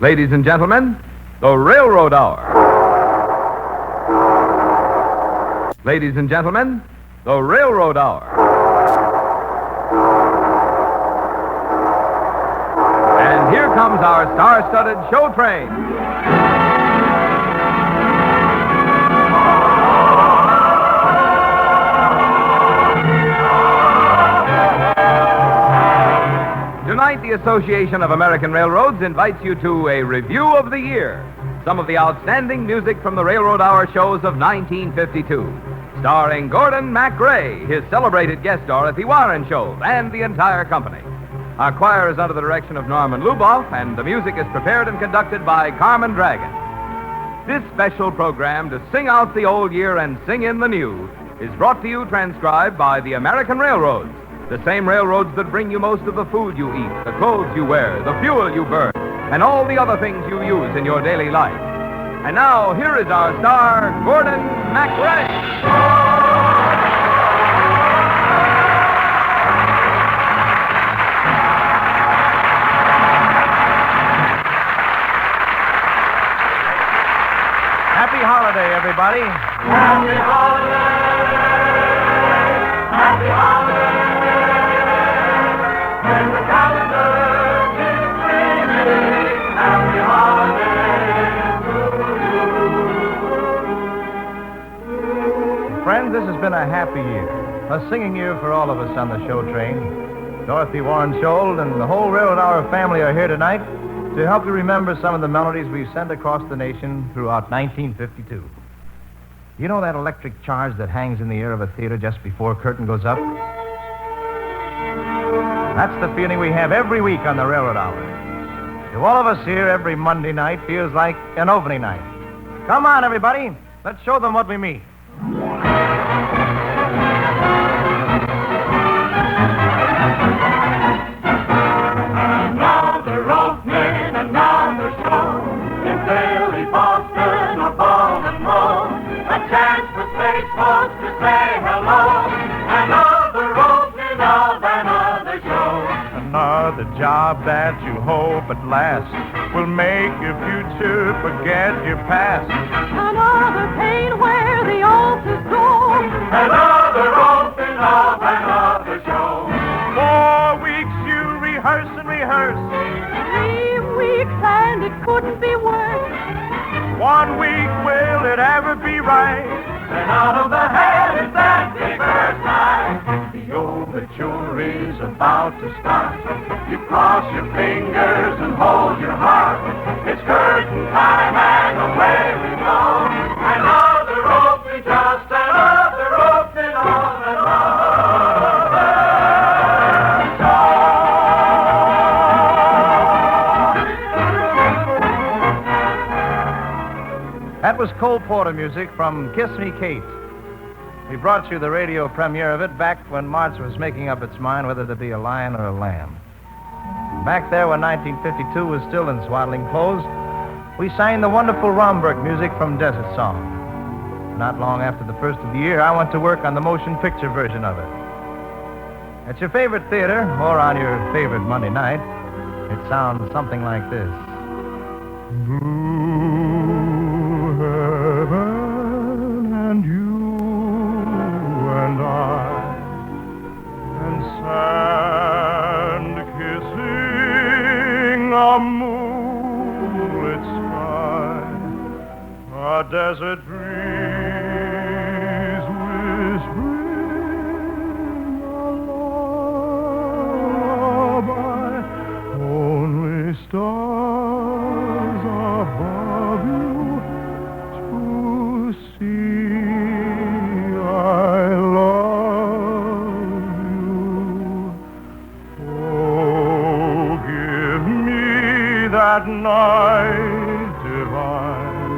Ladies and gentlemen, the Railroad Hour. Ladies and gentlemen, the Railroad Hour. And here comes our star-studded show train. Tonight, the Association of American Railroads invites you to a review of the year. Some of the outstanding music from the Railroad Hour shows of 1952. Starring Gordon MacRae, his celebrated guest Dorothy Warren shows, and the entire company. Our choir is under the direction of Norman Luboff, and the music is prepared and conducted by Carmen Dragon. This special program to sing out the old year and sing in the new is brought to you transcribed by the American Railroads. The same railroads that bring you most of the food you eat, the clothes you wear, the fuel you burn, and all the other things you use in your daily life. And now, here is our star, Gordon MacRae. Happy holiday, everybody. Happy holiday. Happy holiday. When the calendar is ringing, happy holiday to you. Friends, this has been a happy year. A singing year for all of us on the show train. Dorothy Warren Scholl and the whole Railroad Hour family are here tonight to help you remember some of the melodies we've sent across the nation throughout 1952. You know that electric charge that hangs in the air of a theater just before curtain goes up? That's the feeling we have every week on the Railroad Hour. To all of us here, every Monday night feels like an opening night. Come on, everybody. Let's show them what we mean. Another opening, another show. In Philly, Boston, or Baltimore. A chance for space folks to say hello. Another opening of another show. Another job that you hope at last will make your future forget your past. Another pain where the old is gone. Another opening of another show. 4 weeks you rehearse and rehearse. 3 weeks and it couldn't be worse. 1 week, will it ever be right? Then out of the head is that big first night. The overture is about to start. You cross your fingers and hold your heart. It's curtain time and away we go. Another opening, just another opening of another show. That was Cole Porter music from Kiss Me Kate. We brought you the radio premiere of it back when Martha was making up its mind whether to be a lion or a lamb. Back there when 1952 was still in swaddling clothes, we sang the wonderful Romberg music from Desert Song. Not long after the first of the year, I went to work on the motion picture version of it. At your favorite theater, or on your favorite Monday night, it sounds something like this. Blue heaven and you and I and sand kissing a moonlit sky, a desert breeze whispering a lullaby, only stars above you to see. I love you. Oh, give me that night divine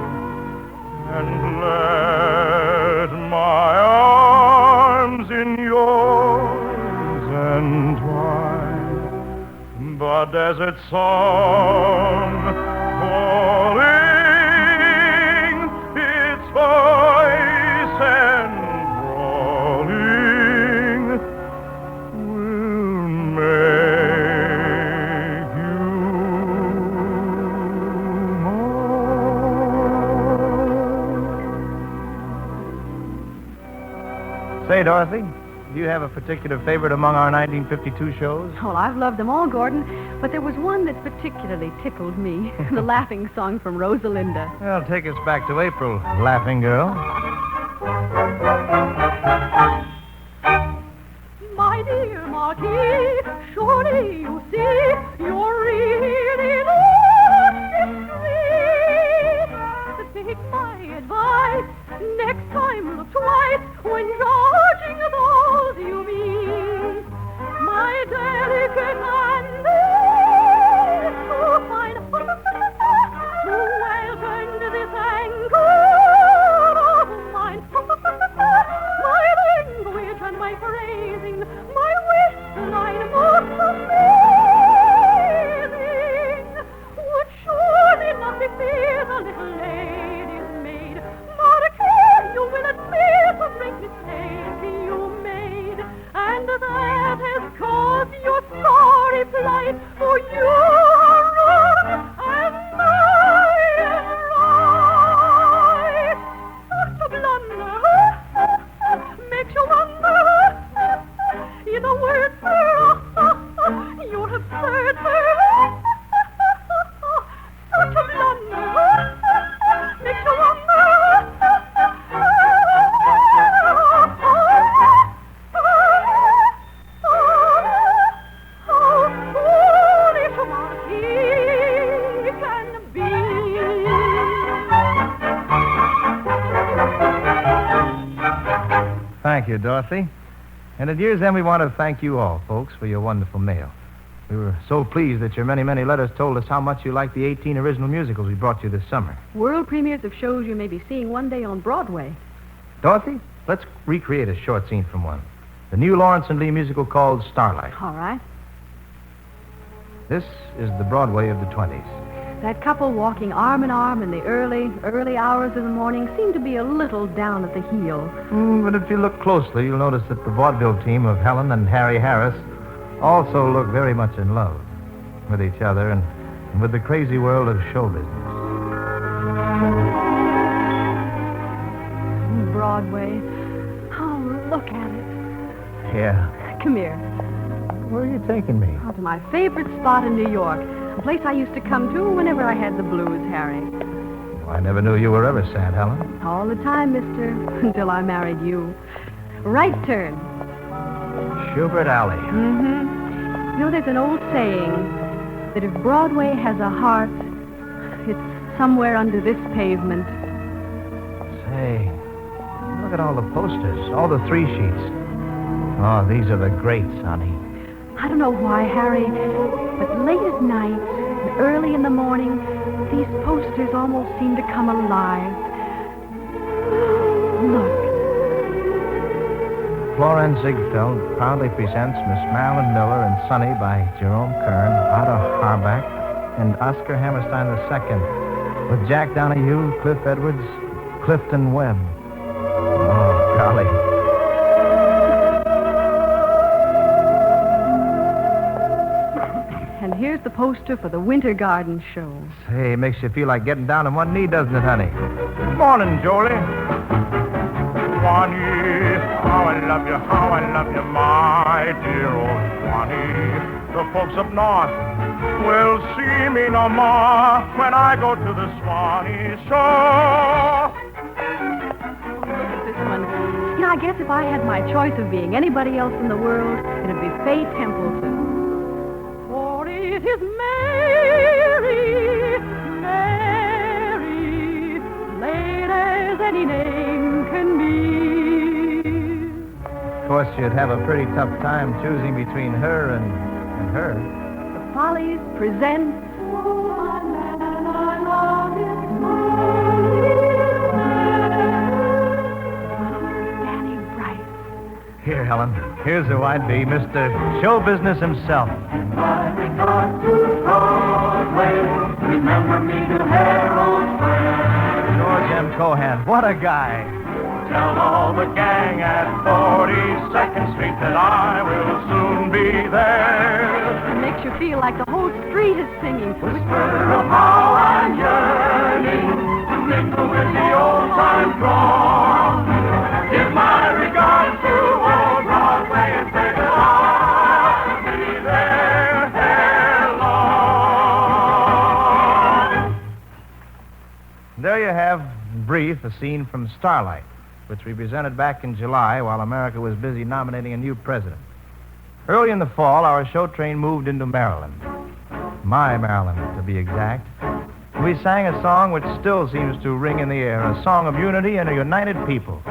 and let my arms in yours entwine. The desert song calling its voice enthralling will make you Say, Dorothy, do you have a particular favorite among our 1952 shows? Well, I've loved them all, Gordon, but there was one that particularly tickled me. The laughing song from Rosalinda. Well, take us back to April, laughing girl. My dear Marquis, surely you see you're really looking sweet. Take my advice, next time look twice when judging those you meet. My delicate hand is too fine to welcome this anger of mine. My language and my phrasing, my waistline most amazing, would surely not deceive a little lady's maid. Marquis, you will admit a great mistake you made, and that has caused your sorry plight, for you are wrong and I am right. Such a blunder makes you wonder. In a word, sir, you're absurd, sir. Such a blunder makes you wonder. How foolish a marquis can be. Thank you, Dorothy. And at year's end, we want to thank you all, folks, for your wonderful mail. We were so pleased that your many, many letters told us how much you liked the 18 original musicals we brought you this summer. World premieres of shows you may be seeing one day on Broadway. Dorothy, let's recreate a short scene from one. The new Lawrence and Lee musical called Starlight. All right. This is the Broadway of the 20s. That couple walking arm in arm in the early hours of the morning seemed to be a little down at the heel. But if you look closely, you'll notice that the vaudeville team of Helen and Harry Harris also look very much in love with each other and with the crazy world of show business. Broadway. Oh, look at it. Yeah. Come here. Where are you taking me? Oh, to my favorite spot in New York. A place I used to come to whenever I had the blues, Harry. I never knew you were ever sad, Helen. All the time, mister, until I married you. Right turn. Schubert Alley. Mm-hmm. You know, there's an old saying that if Broadway has a heart, it's somewhere under this pavement. Say, look at all the posters, all the 3 sheets. Oh, these are the greats, honey. I don't know why, Harry, but late at night and early in the morning, these posters almost seem to come alive. Look. Florence Ziegfeld proudly presents Miss Marilyn Miller and Sonny by Jerome Kern, Otto Harbach, and Oscar Hammerstein II, with Jack Donahue, Cliff Edwards, Clifton Webb. Oh, golly. And here's the poster for the Winter Garden Show. Hey, it makes you feel like getting down on one knee, doesn't it, honey? Morning, Jolie. Swanee, how I love you, my dear old Swanee. The folks up north will see me no more when I go to the Swanee shore. Look at this one. You know, I guess if I had my choice of being anybody else in the world, it'd be Faye Templeton. For it is Mary, Mary, late as any name can be. Of course, you'd have a pretty tough time choosing between her and her. The Follies present Danny Bright. Here, Helen. Here's who I'd be, Mr. Show Business himself. My regards to Broadway, remember me to Harold's friend. George M. Cohan. What a guy. Tell all the gang at 42nd Street that I will soon be there. It makes you feel like the whole street is singing. Whisper of how I'm yearning to mingle with the old time throng. Give my regards to brief a scene from Starlight, which we presented back in July while America was busy nominating a new president. Early in the fall, our show train moved into Maryland. My Maryland, to be exact. We sang a song which still seems to ring in the air, a song of unity and a united people.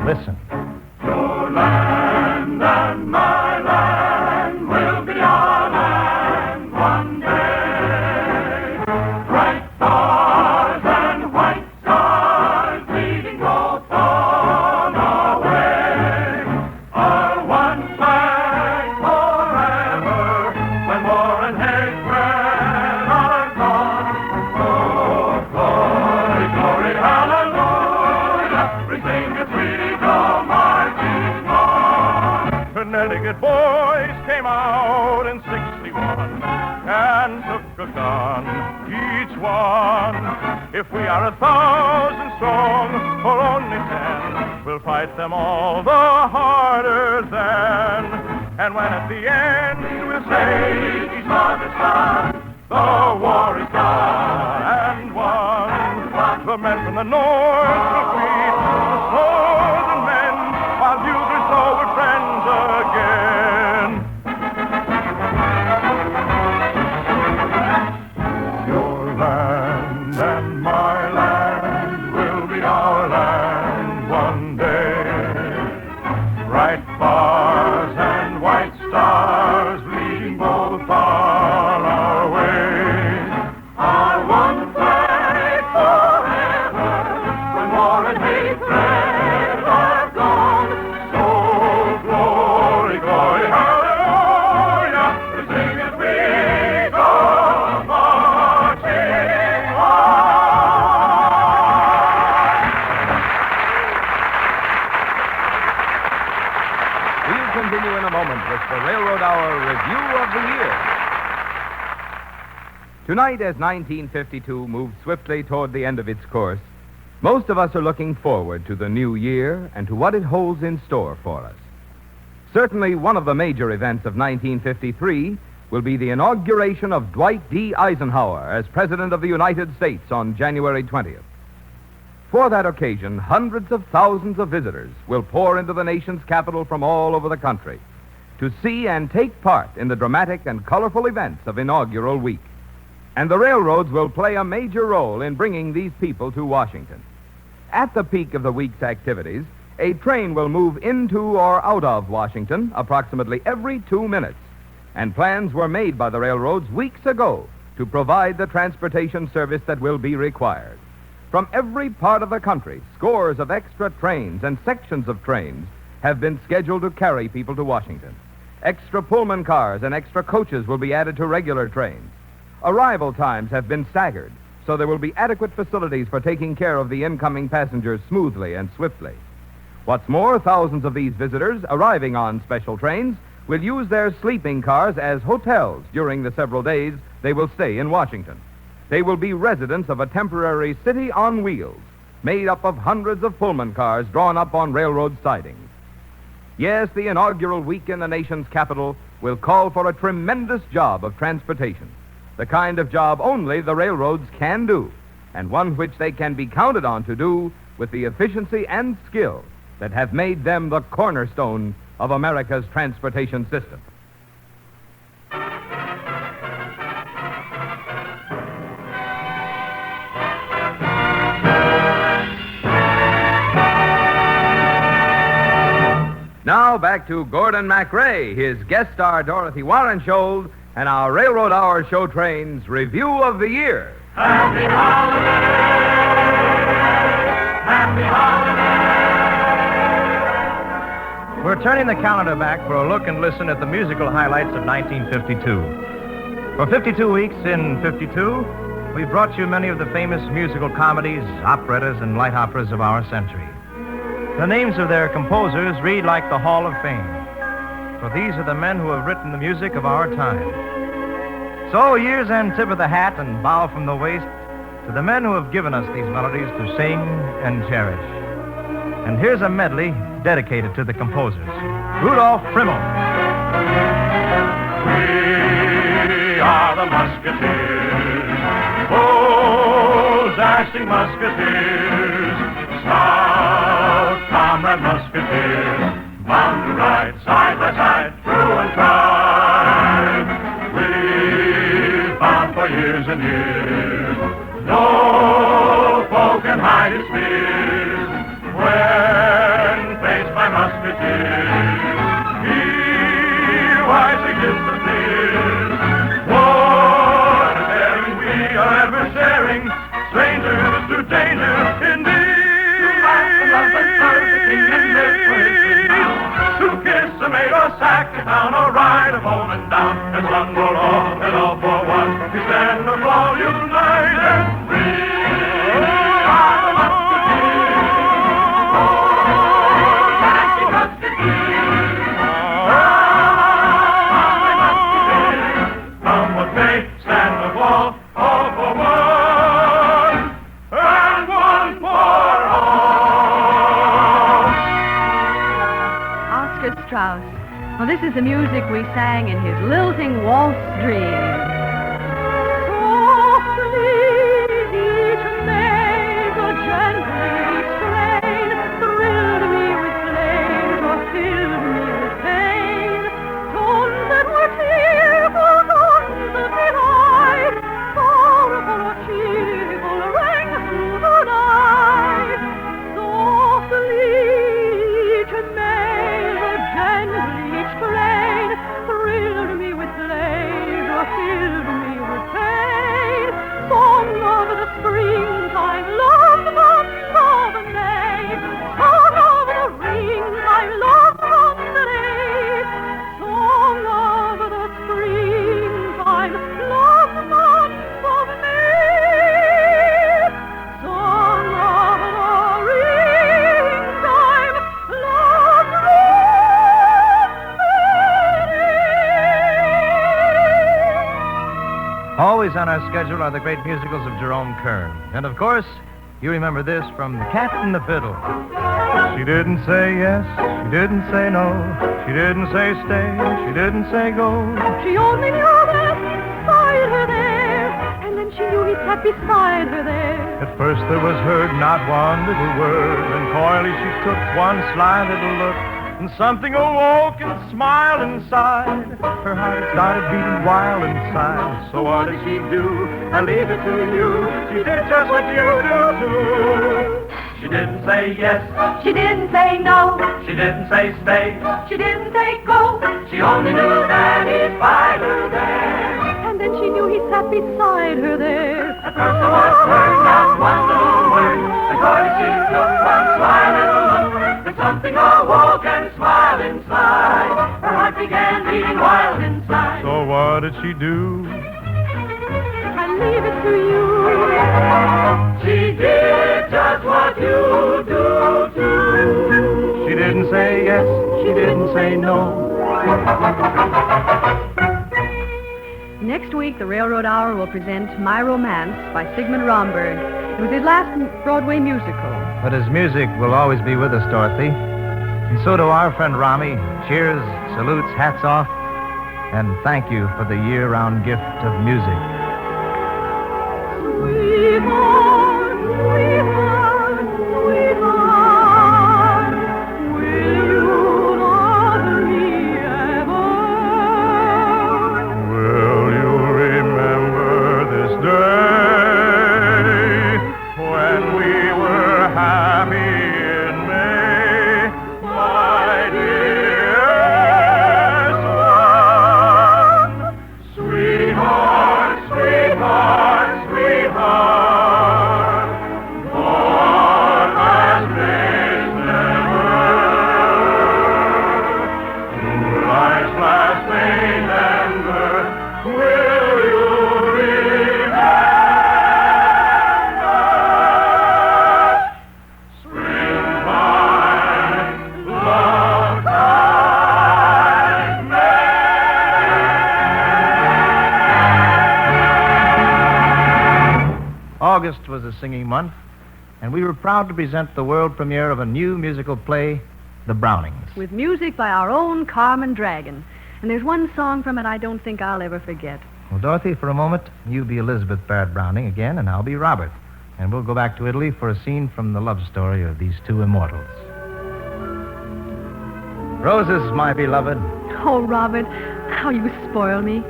Listen. Your land and my land will be our land one day. Bright stars and white stars leading both on our way. Our one flag forever when war and hatred are gone. Oh, glory, glory, hallelujah. We sing as we go marching on. Connecticut boys came out in 61 and took a gun, each one. If we are 1,000 strong or only 10, we'll fight them all the harder then. And when at the end we'll say each mother's son, the war is done and won. The men from the north will greet the southern men, while bugles blow we're friends again. Your land and my land will be our land one day. Bright bars and white stars leading both on our way. Our one flag forever when war and hatred are gone. So glory, glory, hallelujah, we sing as we go marching on. We'll continue in a moment with the Railroad Hour Review of the Year. Tonight, as 1952 moves swiftly toward the end of its course, most of us are looking forward to the new year and to what it holds in store for us. Certainly, one of the major events of 1953 will be the inauguration of Dwight D. Eisenhower as President of the United States on January 20th. For that occasion, hundreds of thousands of visitors will pour into the nation's capital from all over the country to see and take part in the dramatic and colorful events of inaugural week. And the railroads will play a major role in bringing these people to Washington. At the peak of the week's activities, a train will move into or out of Washington approximately every 2 minutes, and plans were made by the railroads weeks ago to provide the transportation service that will be required. From every part of the country, scores of extra trains and sections of trains have been scheduled to carry people to Washington. Extra Pullman cars and extra coaches will be added to regular trains. Arrival times have been staggered, so there will be adequate facilities for taking care of the incoming passengers smoothly and swiftly. What's more, thousands of these visitors arriving on special trains will use their sleeping cars as hotels during the several days they will stay in Washington. They will be residents of a temporary city on wheels, made up of hundreds of Pullman cars drawn up on railroad sidings. Yes, the inaugural week in the nation's capital will call for a tremendous job of transportation, the kind of job only the railroads can do, and one which they can be counted on to do with the efficiency and skill that have made them the cornerstone of America's transportation system. Now back to Gordon MacRae, his guest star Dorothy Warrenshold, and our Railroad Hour show train's Review of the Year. Happy holidays! Happy holidays! We're turning the calendar back for a look and listen at the musical highlights of 1952. For 52 weeks in 52, we brought you many of the famous musical comedies, operettas, and light operas of our century. The names of their composers read like the Hall of Fame, for these are the men who have written the music of our time. So, years and tip of the hat and bow from the waist to the men who have given us these melodies to sing and cherish. And here's a medley dedicated to the composers. Rudolph Frimmel. We are the Musketeers, oh, dashing Musketeers. proud comrade musketeers, bound to ride side by side, through and tried. We've fought for years and years. No foe can hide his fears. When faced by musketeers, he wisely disappears. What a daring we are ever sharing, strangers to danger indeed. To kiss a maid or sack a town or ride a bowman down, and one for all and all for one, we stand or fall united. We are the musketeers. Oh, Yankee musketeers. Come what may, stand or fall, all for one, and one for all. Oscar Strauss. Well, this is the music we sang in his lilting waltz dream. Softly each measure gently strain, thrilled me with pleasure, filled me with pain. Tones that were tearful, tones that delight, sorrowful or cheerful, rang through the night. Softly each measure gently strain, thrilled me with pleasure, filled me with pain. Song of the springtime, love from the May. Song of the springtime, love from the May. Song of the springtime, love from the May. Song of the springtime, love from the Always on our schedule are the great musicals of Jerome Kern. And of course, you remember this from The Cat and the Fiddle. She didn't say yes, she didn't say no, she didn't say stay, she didn't say go. She only knew that beside her there, and then she knew he sat beside her there. At first there was heard not one little word, then coyly she took one sly little look, and something awoke and smiled inside. Her heart started beating wild inside. So what did she do? I leave it to you. She did just what you do too. She didn't say yes, She didn't say no, she didn't say stay. she didn't say go, She only knew that he spied her there. and then she knew he sat beside her there. At first there was heard not one little word, and coyly she took one sly little look, and something awoke and smiled inside. Her heart began beating wild inside. So what did she do? I leave it to you. She did just what you do too. She didn't say yes, she didn't say no. Next week, the Railroad Hour will present My Romance by Sigmund Romberg. It was his last Broadway musical. But his music will always be with us, Dorothy. And so do our friend Rami. Cheers, salutes, hats off, and thank you for the year-round gift of music. Sweetheart, sweetheart, sweetheart, will you love me ever? Will you remember this day when we were happy in May, my dearest one? Sweetheart, sweetheart, sweetheart, Lord has placed never. Through life's last vain ember, will you remember? Springtime, love time, August was a singing month, and we were proud to present the world premiere of a new musical play, The Brownings. With music by our own Carmen Dragon. And there's one song from it I don't think I'll ever forget. Well, Dorothy, for a moment, you be Elizabeth Barrett Browning again, and I'll be Robert. And we'll go back to Italy for a scene from the love story of these two immortals. Roses, my beloved. Oh, Robert, how you spoil me.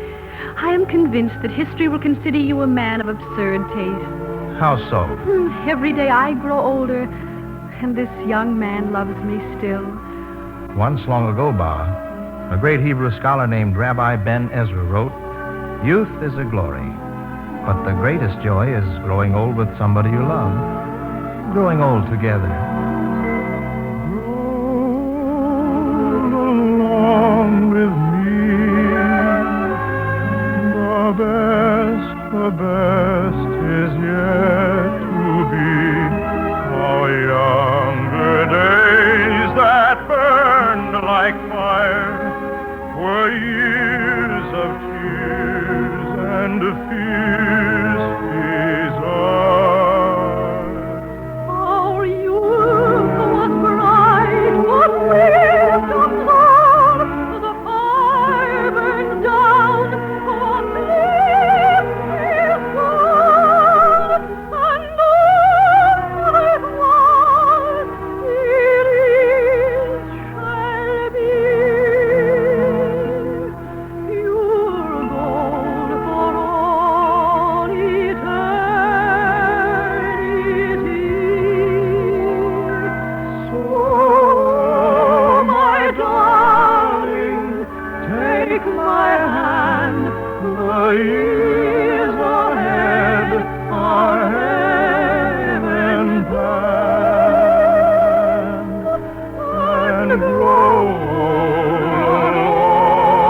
I am convinced that history will consider you a man of absurd taste. How so? Every day I grow older, and this young man loves me still. Once long ago, Ba, a great Hebrew scholar named Rabbi Ben Ezra wrote, "Youth is a glory, but the greatest joy is growing old with somebody you love, growing old together." Along with me, the best is yet to be. Our younger days that burned like fire were years of tears and fears desire. Our youth was bright, was wisdom love. The fire burned down, our lips is gone. And all that was, it is, shall be. Pure gold for all eternity. So, my darling, take my hand. The years ahead are heaven planned, and grow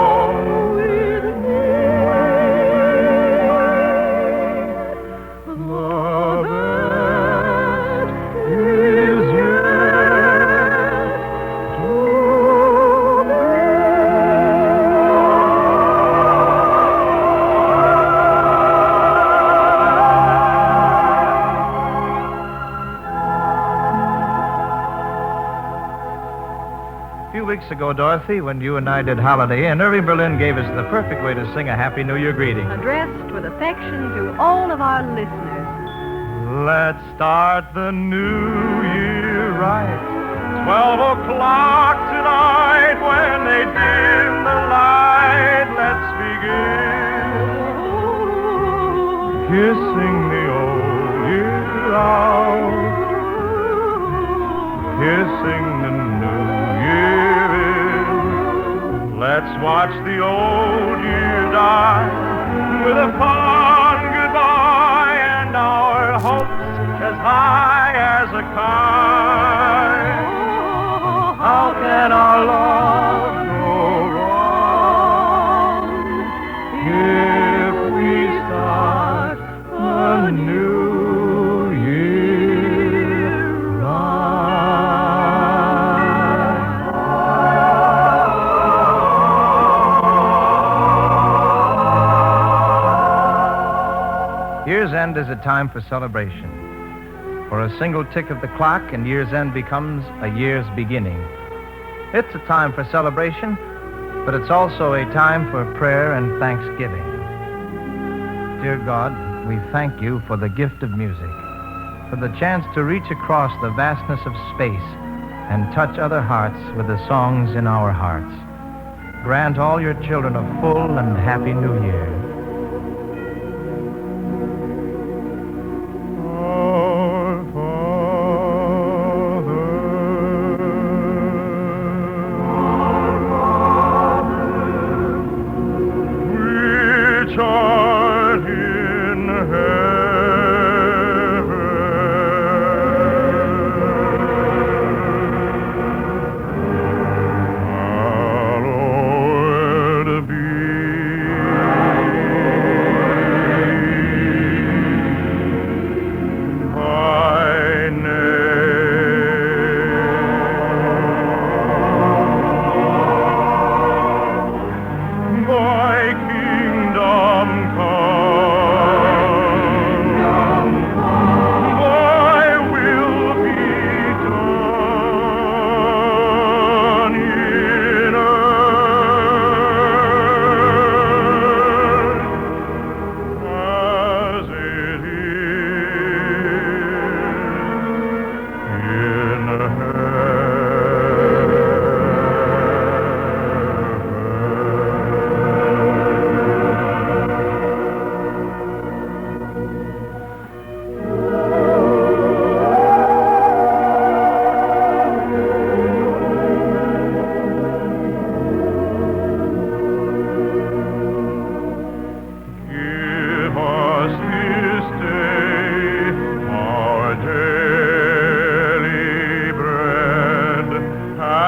along with me. The best is yet to A few weeks ago, Dorothy, when you and I did Holiday Inn, Irving Berlin gave us the perfect way to sing a Happy New Year greeting. Addressed with affection to all of our listeners. Let's start the new year right. 12 o'clock tonight when they dim the light. Let's begin kissing the old year out, kissing the new year in. Let's watch the old year die with a fond goodbye and our hopes as high as a kite. How can our love go wrong if we start a new year right? Year's end is a time for celebration. For a single tick of the clock, and year's end becomes a year's beginning. It's a time for celebration, but it's also a time for prayer and thanksgiving. Dear God, we thank you for the gift of music, for the chance to reach across the vastness of space and touch other hearts with the songs in our hearts. Grant all your children a full and happy new year.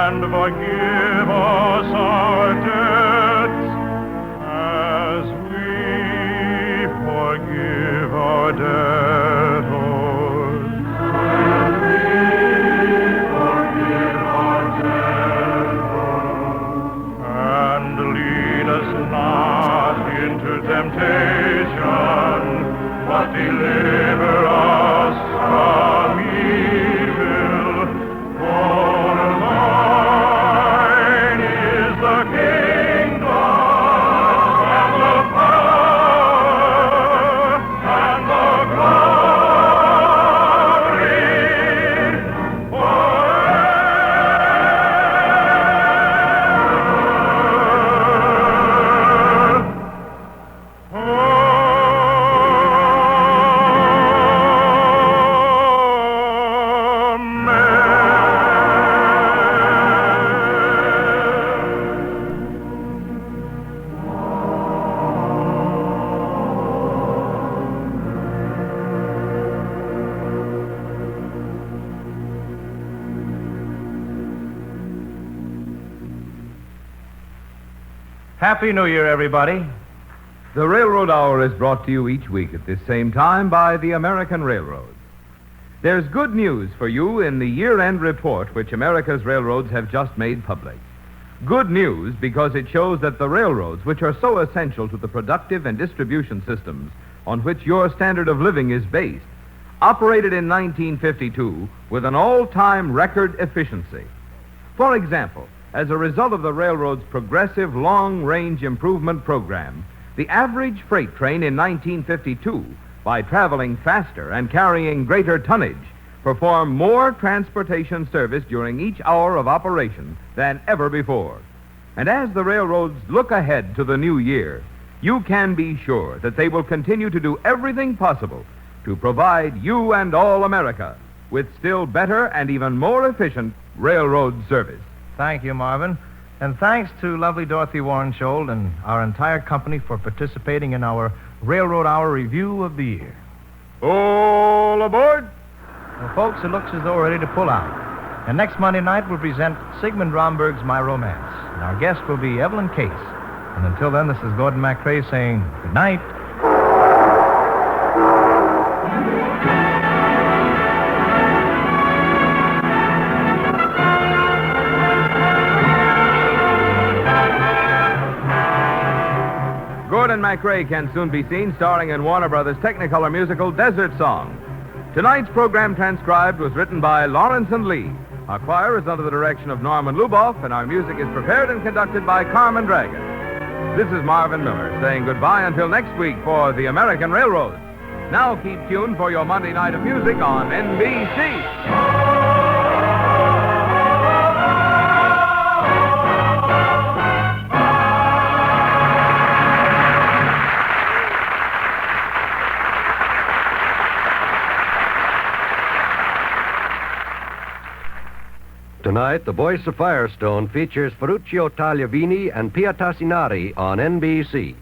and forgive us our debts as we forgive our debtors. And lead us not into temptation, but deliver us from evil. For thine is the kingdom and the power and the glory Happy New Year, everybody. The Railroad Hour is brought to you each week at this same time by the American Railroads. There's good news for you in the year-end report which America's railroads have just made public. Good news because it shows that the railroads, which are so essential to the productive and distribution systems on which your standard of living is based, operated in 1952 with an all-time record efficiency. For example, as a result of the railroad's progressive long-range improvement program, the average freight train in 1952, by traveling faster and carrying greater tonnage, performed more transportation service during each hour of operation than ever before. And as the railroads look ahead to the new year, you can be sure that they will continue to do everything possible to provide you and all America with still better and even more efficient railroad service. Thank you, Marvin. And thanks to lovely Dorothy Warrenshold and our entire company for participating in our Railroad Hour Review of the Year. All aboard! Well, folks, it looks as though we're ready to pull out. And next Monday night, we'll present Sigmund Romberg's My Romance. And our guest will be Evelyn Case. And until then, this is Gordon MacRae saying good night. Gordon MacRae can soon be seen starring in Warner Brothers' Technicolor musical Desert Song. Tonight's program transcribed was written by Lawrence and Lee. Our choir is under the direction of Norman Luboff, and our music is prepared and conducted by Carmen Dragon. This is Marvin Miller saying goodbye until next week for the American Railroads. Now keep tuned for your Monday night of music on NBC. Tonight, The Voice of Firestone features Ferruccio Tagliavini and Pia Tassinari on NBC.